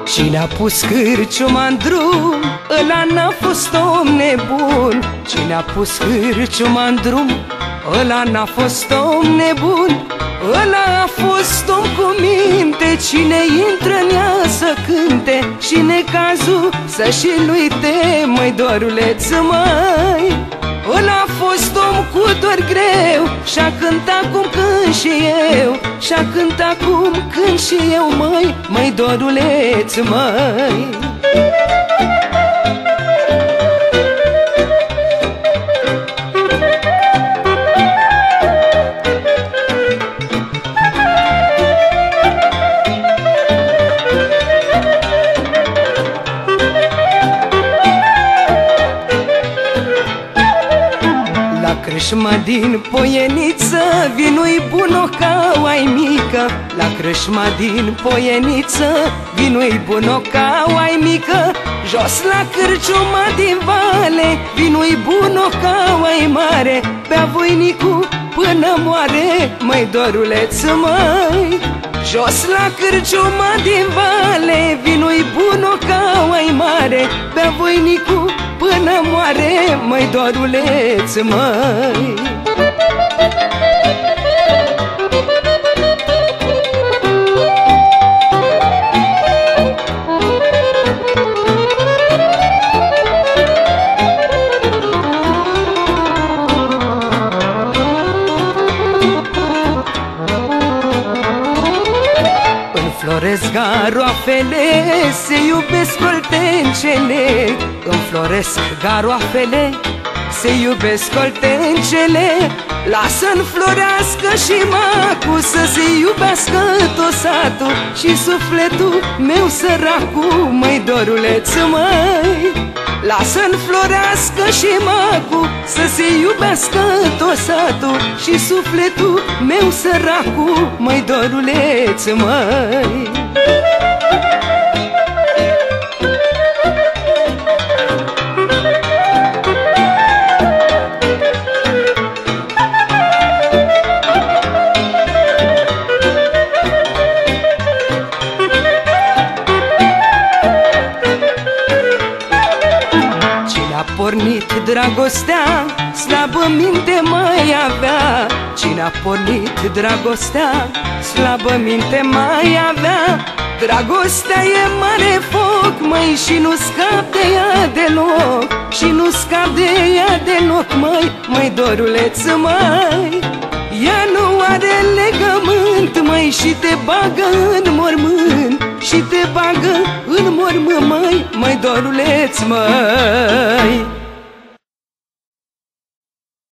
Cine-a pus cârciuma în drum, ăla n-a fost om nebun. Cine-a pus cârciuma în drum, ăla n-a fost om nebun. Ăla a fost om cu minte. Cine intră în ea să cânte și necazul să-și-l uite, măi doruleț, măi. Ăla a fost om cu dor greu și-a cântat cum cânt și eu, și-a cântat cum cânt și eu, măi, măi doruleț, măi. Crâșma din Poieniță, vinul-i bun ca oai mică. La crâșma din Poieniță, vinul-i bun ca oai mică. Jos la cârciuma din Vale, vinul-i bun ca oai mare. Bea voinicul până moare, măi doruleț, măi. Jos la cârciuma din Vale, vinul-i bun ca oai mare. Bea voinicul până moare, măi doruleț, măi. Înfloresc garoafele, se iubesc oltencele. Înfloresc garoafele, se iubesc oltencele. Lasă înflorească și macul, să se iubească tot satul și sufletul meu săracul, măi doruleț, măi. Lasă înflorească și macul, să se iubească tot satul și sufletul meu săracul, măi doruleț, măi. Pornit dragostea, slabă minte mai avea. Cine-a pornit dragostea, slabă minte mai avea. Dragostea e mare foc, măi, și nu scap de ea deloc, și nu scap de ea deloc, măi, măi doruleț, măi. Ea nu are legământ, măi, și te bagă în mormânt, și te bagă în mormânt, măi, măi doruleț, măi.